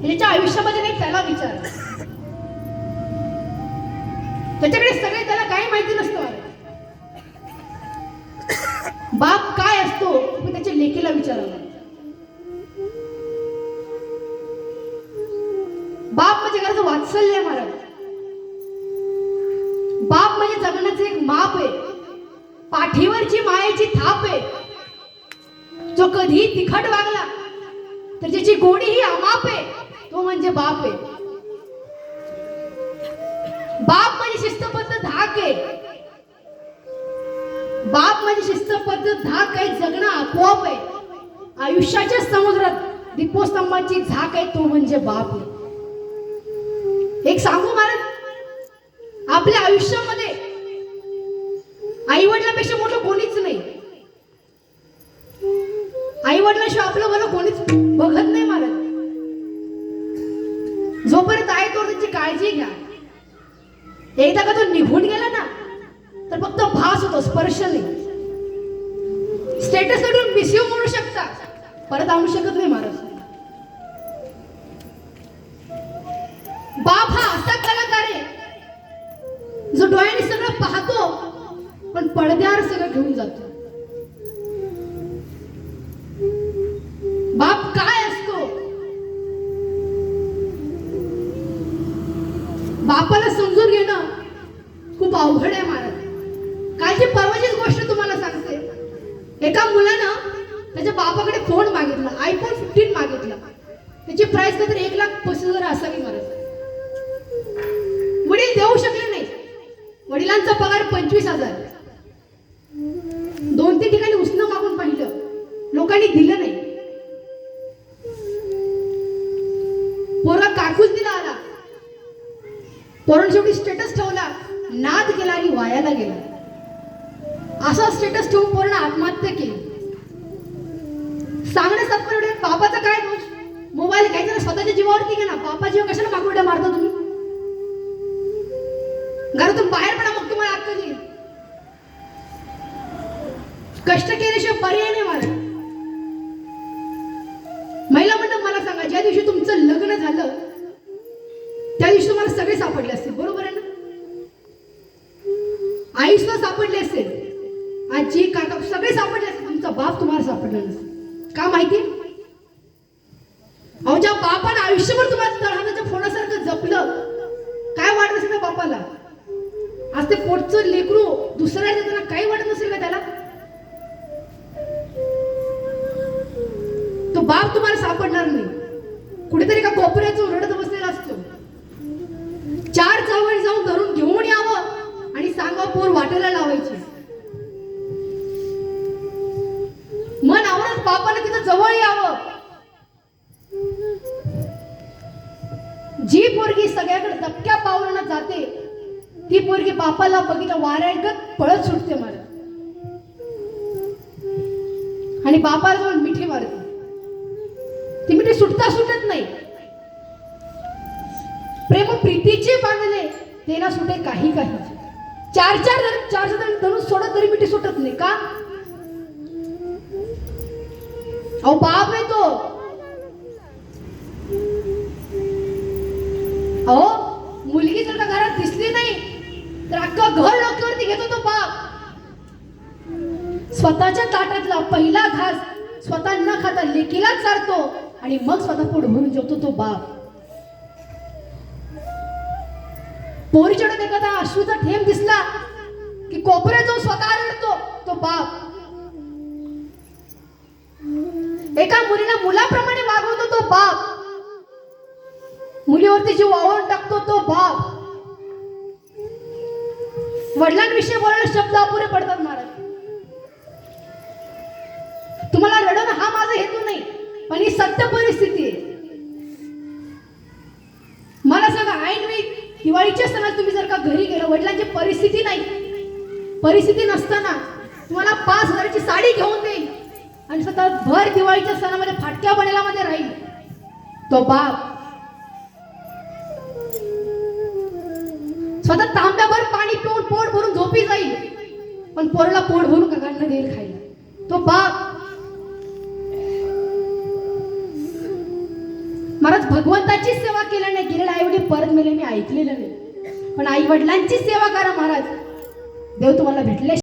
याच्या आयुष्यामध्ये नाही त्याला विचार. त्याच्याकडे सगळे त्याला काही माहिती नसतं. बाप काय असतो तुम्ही त्याच्या लेकीला विचारावा. बाप म्हणजे घराचं वात्सल्य आहे महाराज. बाप म्हणजे जगण्याचं एक माप आहे, पाठीवरची मायेची थाप आहे. जो कधी तिखट वागला तर ज्याची गोडी ही अमाप आहे तो म्हणजे बाप आहे. बाप म्हणजे शिस्तबद्ध धाक आहे. बाप म्हणजे शिस्तबद्ध धाक आहे. जगणं आपोआप आहे. आयुष्याच्या समुद्रात दीपोस्तंभाची झाक आहे तो म्हणजे बाप आहे. एक सांगू महाराज, आपल्या आयुष्यामध्ये आई वडिलांपेक्षा मोठं कोणीच नाही. आई वडिलांशिवाय आपलं भलं कोणीच बघत नाही महाराज. जोपर्यंत आहे तो त्यांची काळजी घ्या. एकदा का तो निघून गेला ना तर फक्त भास होतो, स्पर्श नाही. स्टेटस कडून मिसयू म्हणू शकता, परत आणू शकत नाही महाराज. बाप हा असा कलाकार आहे जो डोळ्याने सगळं पाहतो पण पडद्यावर सगळं घेऊन जातो. बाप काय असतो, बापाला समजून घेणं खूप अवघड आहे महाराज. कालची परवाचीच गोष्ट तुम्हाला सांगते. एका मुलानं त्याच्या बापाकडे फोन मागितला, आयफोन 15 मागितला. त्याची प्राइस काहीतरी 1,35,000 असावी महाराज. वडील देऊ शकले नाही. वडिलांचा पगार 25,000. 2-3 ठिकाणी उसनं मागून पाहिलं, लोकांनी दिलं नाही. पोरगा काकूच दिला आला. पोरांनी शेवटी स्टेटस ठेवला, नाद केला आणि वायाला गेला. असा स्टेटस ठेवून पोरांना आत्महत्या केली. सांगण्यास तात्पर्य बापाचा काय दोष? मोबाईल घ्यायचा स्वतःच्या जीवावरती घे ना. बापा जीव कशाला मागवड्या मारता तुम्ही? घरातून बाहेर पडा, मग तुम्हाला अक्कल येईल. कष्ट केल्याशिवाय पर्याय नाही मला. महिला मंडळ मला सांगा, ज्या दिवशी तुमचं लग्न झालं त्या दिवशी तुम्हाला सगळे सापडले असतील, बरोबर आहे ना? आई सुद्धा सापडले असेल, आजी काका सगळे सापडले असतील, तुमचा बाप तुम्हाला सापडला नसेल. का माहिती? अहो, ज्या बापानं आयुष्यभर तुम्हाला तळहाताच्या फोनासारखं जपलं, काय वाटत असेल त्या बापाला? आज ते पोटचं लेकरू दुसऱ्या त्यांना काही वाटत नसेल का त्याला? तो बाप तुम्हाला सापडणार नाही. कुठेतरी का कोपऱ्यात रडत बसलेला असतो. 4 चौघड जाऊन धरून घेऊन यावं आणि सांगा पोर वाटेला लावायची. मन आवडत बापाला तिथं जवळ यावं. जी पोरगी सगळ्याकडे दबक्या पावलानं जाते ती पोरगी बापाला बघितलं वाऱ्यागत पळत सुटते मला, आणि बापाला जाऊन मिठी मारते. ती मिठी सुटता सुटत नाही. प्रेम प्रीतीचे बांधले ते ना सुटे काही काही. 4 धरून सोडत तरी मिठी सुटत नाही. का? अहो, बाप आहे तो. अहो, मुलगी जर का घरात दिसली नाही तर अख्खं घर डोक्यावरती घेतो तो बाप. स्वतःच्या ताटातला पहिला घास स्वतः न खाता लेकीलाच चारतो आणि मग स्वतः पोट भरून जेवतो तो बाप. पोरीच्या डोक्यात एखादा अश्रूचा थेंब दिसला की कोपऱ्यात जाऊन स्वतः रडतो तो बाप. एका मुलीला मुलाप्रमाणे वागवतो तो बाप. मुलीवरती जीव वावरून टाकतो तो बाप. वडिलांविषयी बोलायला शब्द अपुरे पडतात महाराज. तुम्हाला रडवणं हा माझा हेतू नाही, पण ही सत्य परिस्थिती आहे. मला सांगा, ऐनवेळी दिवाळीच्या सणात तुम्ही जर का घरी गेलो, वडिलांची परिस्थिती नाही, परिस्थिती नसताना तुम्हाला 5,000ची साडी घेऊन देईल आणि स्वतः भर दिवाळीच्या सणामध्ये फाटक्या बनेलामध्ये राहील तो बाप. स्वतः तांब्याभर पाणी पिऊन पोट भरून झोपी जाईल, पण पोराला पोट भरून काकांना देईल खायला तो बाप. महाराज, महाराज भगवंताची सेवा केल्याने गेलेले आई वडील परत मेले मी ऐकलेलं नाही, पण आई वडिलांची सेवा करा महाराज, देव तुम्हाला भेटले.